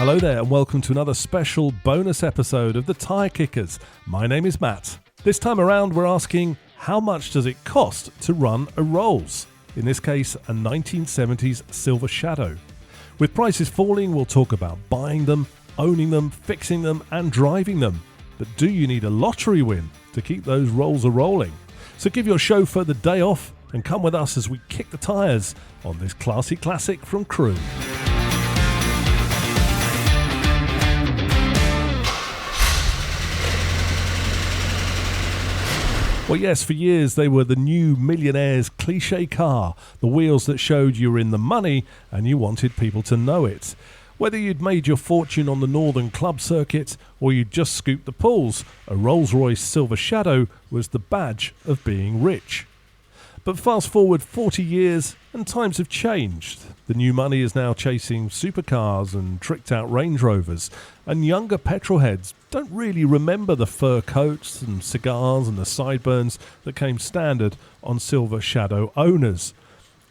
Hello there and welcome to another special bonus episode of the Tyre Kickers. My name is Matt. This time around we're asking, how much does it cost to run a Rolls? In this case, a 1970s Silver Shadow. With prices falling, we'll talk about buying them, owning them, fixing them and driving them. But do you need a lottery win to keep those Rolls a-rolling? So give your chauffeur the day off and come with us as we kick the tyres on this classy classic from Crewe. Well, yes, for years they were the new millionaire's cliché car, the wheels that showed you were in the money and you wanted people to know it. Whether you'd made your fortune on the Northern Club circuit or you'd just scooped the pools, a Rolls-Royce Silver Shadow was the badge of being rich. But fast forward 40 years and times have changed. The new money is now chasing supercars and tricked-out Range Rovers, and younger petrolheads don't really remember the fur coats and cigars and the sideburns that came standard on Silver Shadow owners.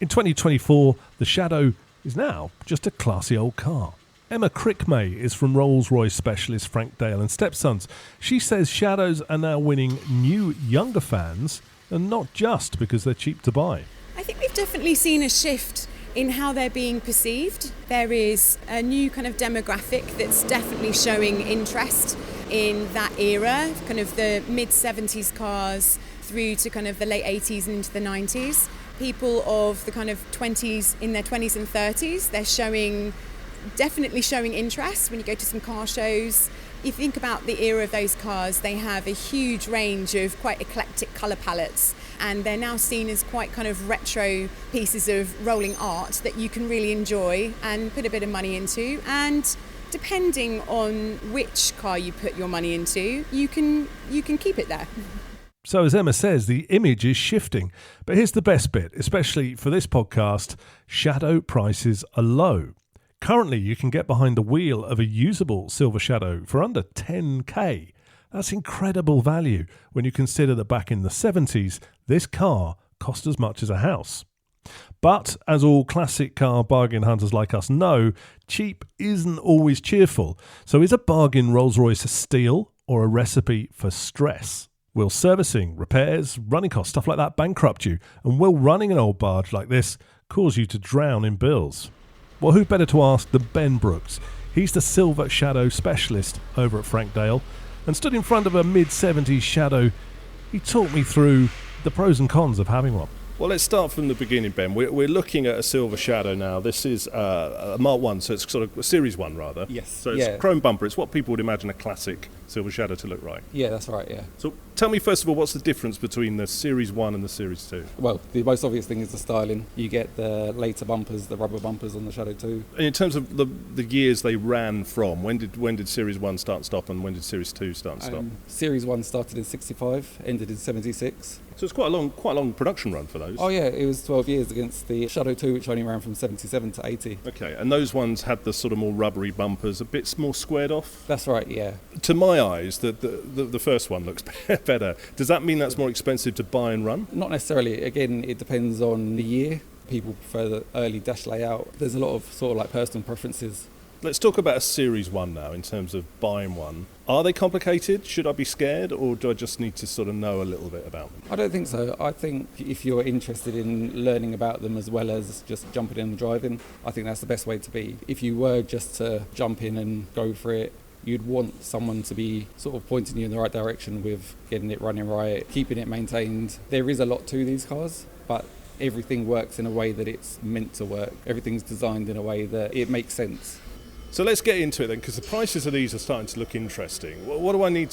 In 2024, the Shadow is now just a classy old car. Emma Crickmay is from Rolls-Royce specialist Frank Dale Stepsons. She says Shadows are now winning new, younger fans, and not just because they're cheap to buy. I think we've definitely seen a shift in how they're being perceived. There is a new kind of demographic that's definitely showing interest in that era, kind of the mid-70s cars through to kind of the late 80s and into the 90s. People of the kind of 20s, in their 20s and 30s, they're definitely showing interest when you go to some car shows. You think about the era of those cars, they have a huge range of quite eclectic colour palettes, and they're now seen as quite kind of retro pieces of rolling art that you can really enjoy and put a bit of money into. And depending on which car you put your money into, you can keep it there. So as Emma says, the image is shifting. But here's the best bit, especially for this podcast: Shadow prices are low. Currently, you can get behind the wheel of a usable Silver Shadow for under 10k. That's incredible value when you consider that back in the 70s, this car cost as much as a house. But, as all classic car bargain hunters like us know, cheap isn't always cheerful. So is a bargain Rolls-Royce a steal or a recipe for stress? Will servicing, repairs, running costs, stuff like that bankrupt you? And will running an old barge like this cause you to drown in bills? Well, who better to ask than Ben Brooks? He's the Silver Shadow specialist over at Frank Dale, and stood in front of a mid-70s Shadow. He talked me through the pros and cons of having one. Well, let's start from the beginning, Ben. We're looking at a Silver Shadow now. This is a Mark 1, so it's sort of a Series 1 rather. Yes. So it's chrome bumper. It's what people would imagine a classic Silver Shadow to look like. Yeah, that's right, yeah. So tell me first of all, what's the difference between the Series 1 and the Series 2? Well, the most obvious thing is the styling. You get the later bumpers, the rubber bumpers on the Shadow 2. And in terms of the years they ran from, when did Series 1 start and stop, and when did Series 2 start and stop? Series 1 started in 65, ended in 76. So it's quite a long production run for those. Oh yeah, it was 12 years against the Shadow 2, which only ran from 77 to 80. Okay, and those ones had the sort of more rubbery bumpers, a bit more squared off? That's right, yeah. To my eyes, the first one looks better. Does that mean that's more expensive to buy and run? Not necessarily. Again, it depends on the year. People prefer the early dash layout. There's a lot of sort of like personal preferences. Let's talk about a Series 1 now in terms of buying one. Are they complicated? Should I be scared, or do I just need to sort of know a little bit about them? I don't think so. I think if you're interested in learning about them as well as just jumping in and driving, I think that's the best way to be. If you were just to jump in and go for it, you'd want someone to be sort of pointing you in the right direction with getting it running right, keeping it maintained. There is a lot to these cars, but everything works in a way that it's meant to work. Everything's designed in a way that it makes sense. So let's get into it then, because the prices of these are starting to look interesting. What do I need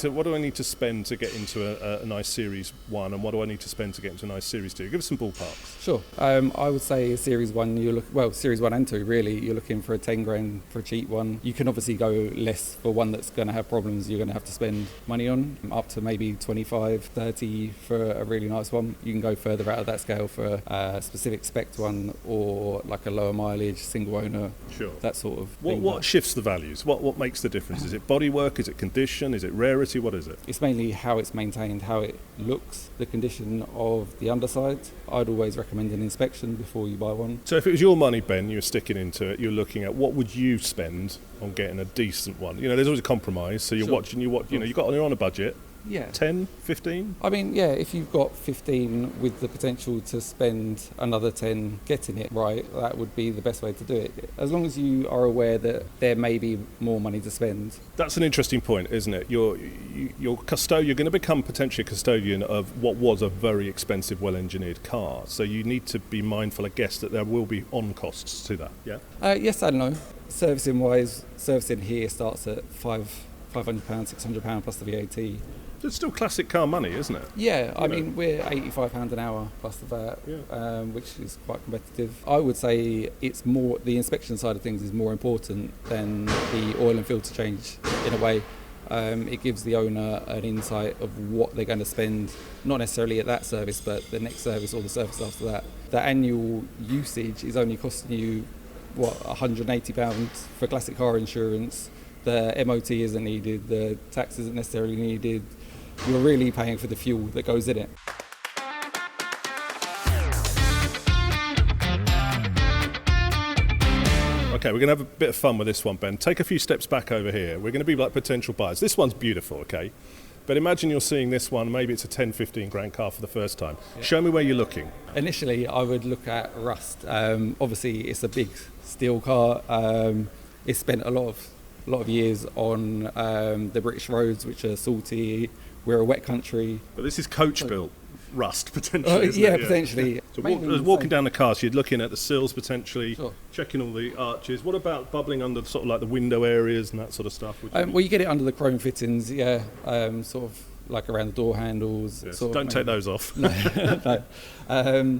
to spend to get into a nice Series 1, and what do I need to spend to get into a nice Series 2? Give us some ballparks. Sure. I would say Series 1, Series 1 and 2 really, you're looking for a 10 grand for a cheap one. You can obviously go less for one that's going to have problems you're going to have to spend money on, up to maybe 25, 30 for a really nice one. You can go further out of that scale for a specific spec one, or like a lower mileage, single owner, sure, that sort of thing. What shifts the values? What makes the difference? Is it bodywork? Is it condition? Is it rarity? What is it? It's mainly how it's maintained, how it looks, the condition of the underside. I'd always recommend an inspection before you buy one. So if it was your money, Ben, you were sticking into it, you're looking at what would you spend on getting a decent one? There's always a compromise, so you're Sure. watching, you're on a budget. Yeah. 10, 15? I mean, yeah, if you've got 15 with the potential to spend another 10 getting it right, that would be the best way to do it. As long as you are aware that there may be more money to spend. That's an interesting point, isn't it? You're going to become potentially a custodian of what was a very expensive, well-engineered car. So you need to be mindful, I guess, that there will be on costs to that. Yeah. Yes and no. Servicing-wise, servicing here starts at £500, £600 plus the VAT. It's still classic car money, isn't it? Yeah, I mean, we're £85 an hour plus the VAT, which is quite competitive. I would say it's more, the inspection side of things is more important than the oil and filter change in a way. It gives the owner an insight of what they're going to spend, not necessarily at that service, but the next service or the service after that. The annual usage is only costing you, £180 for classic car insurance. The MOT isn't needed, the tax isn't necessarily needed. You're really paying for the fuel that goes in it. Okay, we're going to have a bit of fun with this one, Ben. Take a few steps back over here. We're going to be like potential buyers. This one's beautiful, okay? But imagine you're seeing this one, maybe it's a 10, 15 grand car for the first time. Yeah. Show me where you're looking. Initially, I would look at rust. Obviously, it's a big steel car. It's spent a lot of years on the British roads, which are salty. We're a wet country. But this is coach-built rust, potentially, isn't it? Potentially. So walking down the car, so you're looking at the sills, potentially, sure. Checking all the arches. What about bubbling under sort of like the window areas and that sort of stuff? Well, you get it under the chrome fittings, sort of like around the door handles. Yes. Sort of Don't take those off. No.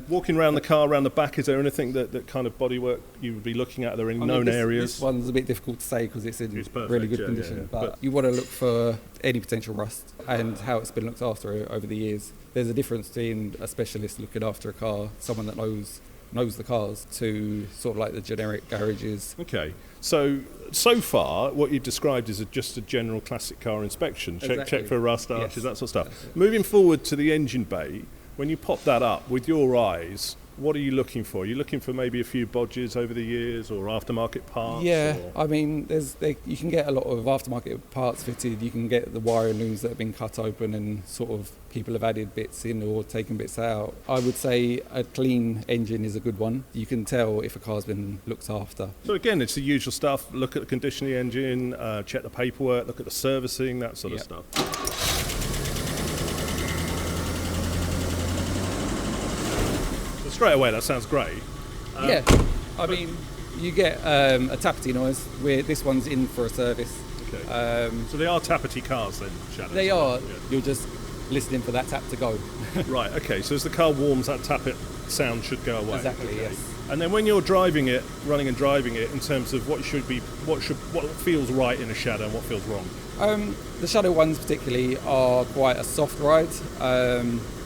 Walking around the car, around the back, is there anything that kind of bodywork you would be looking at? Are there any known areas? This one's a bit difficult to say because it's in perfect, really good condition. Yeah. But you want to look for any potential rust and how it's been looked after over the years. There's a difference between a specialist looking after a car, someone that knows the cars, to sort of like the generic garages. Okay, so far what you've described is just a general classic car inspection. Exactly. Check for rust, arches, Yes. that sort of stuff. Moving forward to the engine bay, when you pop that up with your eyes, what are you looking for? Are you looking for maybe a few bodges over the years or aftermarket parts? Yeah, or? I mean, you can get a lot of aftermarket parts fitted. You can get the wiring looms that have been cut open and sort of people have added bits in or taken bits out. I would say a clean engine is a good one. You can tell if a car's been looked after. So again, it's the usual stuff. Look at the condition of the engine, check the paperwork, look at the servicing, that sort of stuff. Straight away, that sounds great. Yeah, I mean, you get a tappity noise. This one's in for a service. Okay. So they are tappety cars then, Shannon? They are. Yeah. You're just listening for that tap to go. Right, okay. So as the car warms, that tappet sound should go away. Exactly, okay. yes. And then when you're driving it, running and driving it, in terms of what feels right in a shadow and what feels wrong? The Shadow ones particularly are quite a soft ride.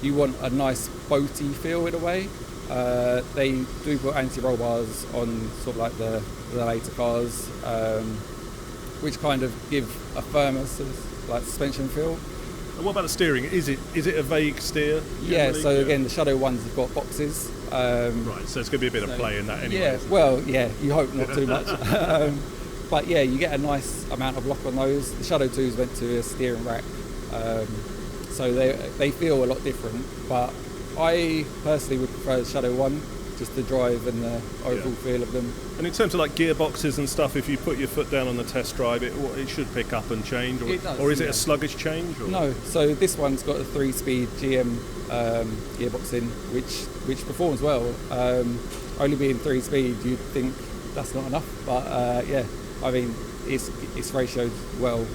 You want a nice boaty feel in a way. They do put anti-roll bars on sort of like the later cars, which kind of give a firmer sort of like suspension feel. And what about the steering? Is it a vague steer? Yeah, so again, the Shadow ones have got boxes. Right, so it's going to be a bit of play in that anyway. Yeah, you hope not too much. But yeah, you get a nice amount of lock on those. The Shadow 2s went to a steering rack, so they feel a lot different, but I personally would prefer the Shadow 1, just the drive and the overall feel of them. And in terms of like gearboxes and stuff, if you put your foot down on the test drive, it should pick up and change, or, it does, or is it a sluggish change? Or? No, so this one's got a 3-speed GM gearbox in, which performs well. Only being 3-speed, you'd think that's not enough, but I mean, it's ratioed well.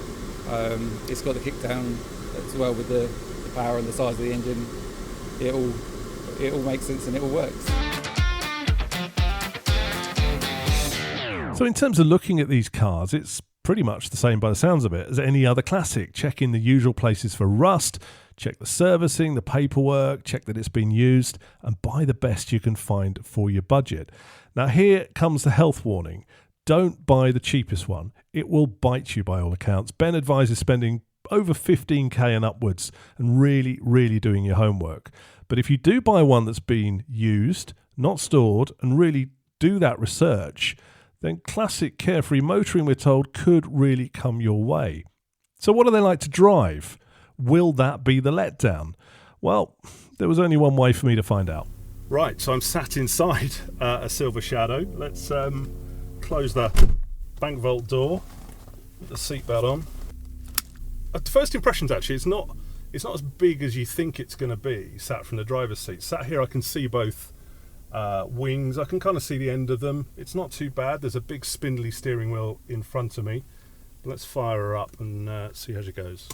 It's got the kick down as well with the power and the size of the engine. It all makes sense and it all works. So in terms of looking at these cars, it's pretty much the same by the sounds of it as any other classic. Check in the usual places for rust, check the servicing, the paperwork, check that it's been used, and buy the best you can find for your budget. Now here comes the health warning. don't buy the cheapest one. It will bite you by all accounts. Ben advises spending over 15k and upwards and really, really doing your homework. But if you do buy one that's been used, not stored, and really do that research, then classic carefree motoring, we're told, could really come your way. So what do they like to drive? Will that be the letdown? Well, there was only one way for me to find out. Right, so I'm sat inside a Silver Shadow. Let's close the bank vault door, put the seatbelt on. First impressions, actually, it's not as big as you think it's going to be, sat from the driver's seat. Sat here, I can see both wings. I can kind of see the end of them. It's not too bad. There's a big spindly steering wheel in front of me. Let's fire her up and see how she goes.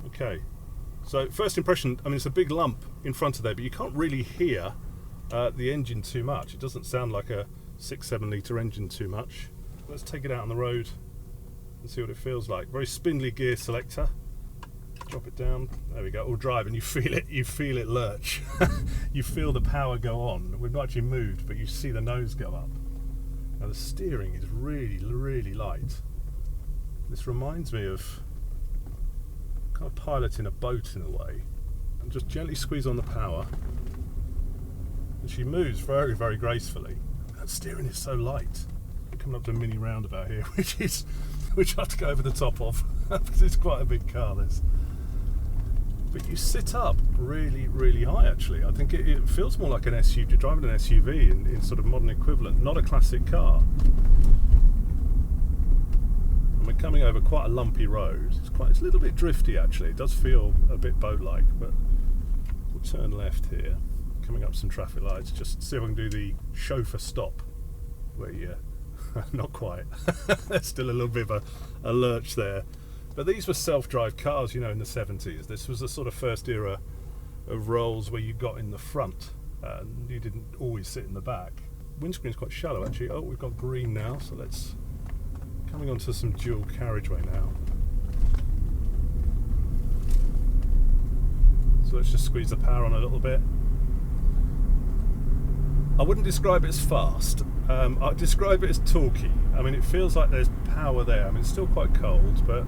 Okay, so first impression, I mean, it's a big lump in front of there, but you can't really hear the engine too much. It doesn't sound like a 6-7 litre engine too much. Let's take it out on the road and see what it feels like. Very spindly gear selector. Drop it down. There we go. All drive, and you feel it lurch. You feel the power go on. We've not actually moved, but you see the nose go up. Now the steering is really, really light. This reminds me of kind of piloting a boat in a way. And just gently squeeze on the power, and she moves very, very gracefully. That steering is so light. We're coming up to a mini roundabout here, which I have to go over the top of because it's quite a big car, this. But you sit up really, really high, actually. I think it feels more like an SUV. You're driving an SUV in sort of modern equivalent, not a classic car. And we're coming over quite a lumpy road. It's a little bit drifty, actually. It does feel a bit boat-like, but we'll turn left here. Coming up some traffic lights, just see if I can do the chauffeur stop, where you not quite. There's still a little bit of a lurch there. But these were self-drive cars, in the 70s. This was the sort of first era of Rolls where you got in the front and you didn't always sit in the back. Windscreen's quite shallow, actually. Oh, we've got green now, so let's... Coming onto some dual carriageway now. So let's just squeeze the power on a little bit. I wouldn't describe it as fast. I'd describe it as torquey. I mean, it feels like there's power there. I mean, it's still quite cold, but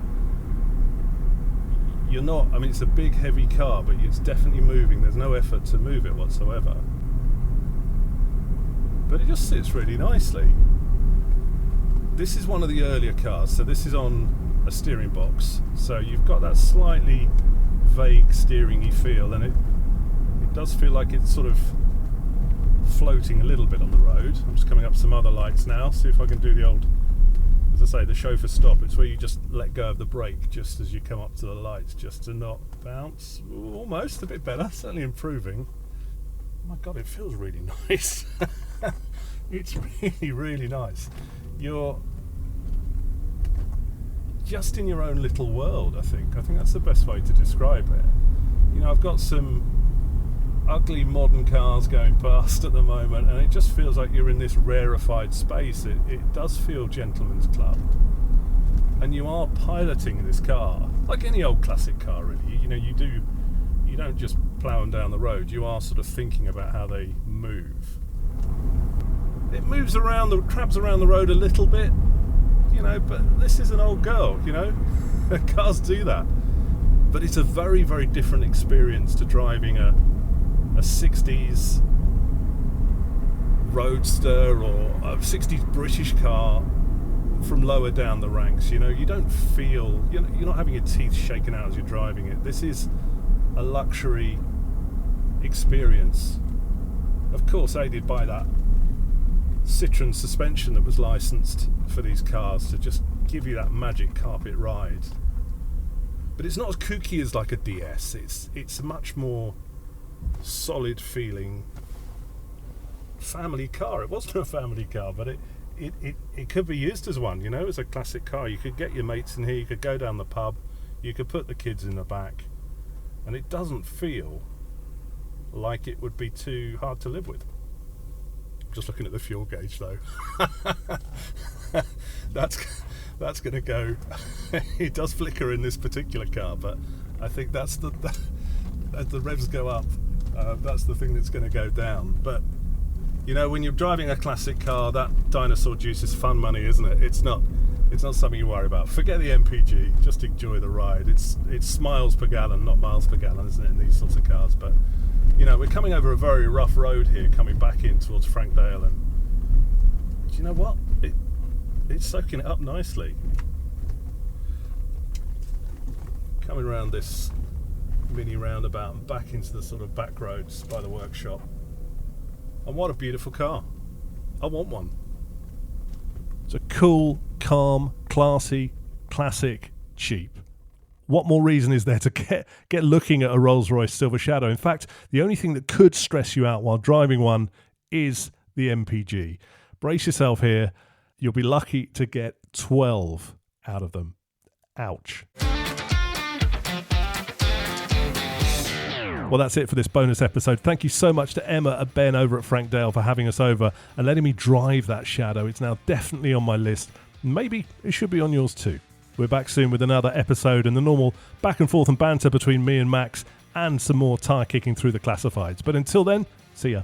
you're not... I mean, it's a big, heavy car, but it's definitely moving. There's no effort to move it whatsoever. But it just sits really nicely. This is one of the earlier cars, so this is on a steering box. So you've got that slightly vague steering-y feel, and it does feel like it's sort of floating a little bit on the road. I'm just coming up some other lights now, see if I can do the old, as I say, the chauffeur stop. It's where you just let go of the brake just as you come up to the lights, just to not bounce. Almost a bit better, certainly improving. Oh my god, it feels really nice. It's really, really nice. You're just in your own little world, I think that's the best way to describe it. I've got some ugly modern cars going past at the moment, and it just feels like you're in this rarefied space. It does feel gentleman's club, and you are piloting this car like any old classic car, really. You don't just plough them down the road. You are sort of thinking about how they move. It moves around, crabs around the road a little bit, but this is an old girl, cars do that. But it's a very, very different experience to driving a 60s Roadster or a 60s British car from lower down the ranks. You don't feel, you're not having your teeth shaken out as you're driving it. This is a luxury experience, of course aided by that Citroen suspension that was licensed for these cars to just give you that magic carpet ride. But it's not as kooky as like a DS. It's a much more solid feeling family car. It wasn't a family car, but it could be used as one, as a classic car. You could get your mates in here, you could go down the pub, you could put the kids in the back, and it doesn't feel like it would be too hard to live with. Just looking at the fuel gauge though. That's going to go. It does flicker in this particular car, but I think that's as the revs go up, that's the thing that's going to go down. But You know, when you're driving a classic car, that dinosaur juice is fun money, isn't it? It's not something you worry about. Forget the MPG, just enjoy the ride. It's miles per gallon, not miles per gallon, isn't it, in these sorts of cars? But, you know, we're coming over a very rough road here, coming back in towards Frank Dale, and do you know what? It's soaking it up nicely. Coming around this mini roundabout and back into the sort of back roads by the workshop. And what a beautiful car. I want one. It's a cool, calm, classy, classic, cheap. What more reason is there to get looking at a Rolls-Royce Silver Shadow? In fact, the only thing that could stress you out while driving one is the MPG. Brace yourself here. You'll be lucky to get 12 out of them. Ouch. Well, that's it for this bonus episode. Thank you so much to Emma and Ben over at Frank Dale for having us over and letting me drive that Shadow. It's now definitely on my list. Maybe it should be on yours too. We're back soon with another episode and the normal back and forth and banter between me and Max and some more tyre kicking through the classifieds. But until then, see ya.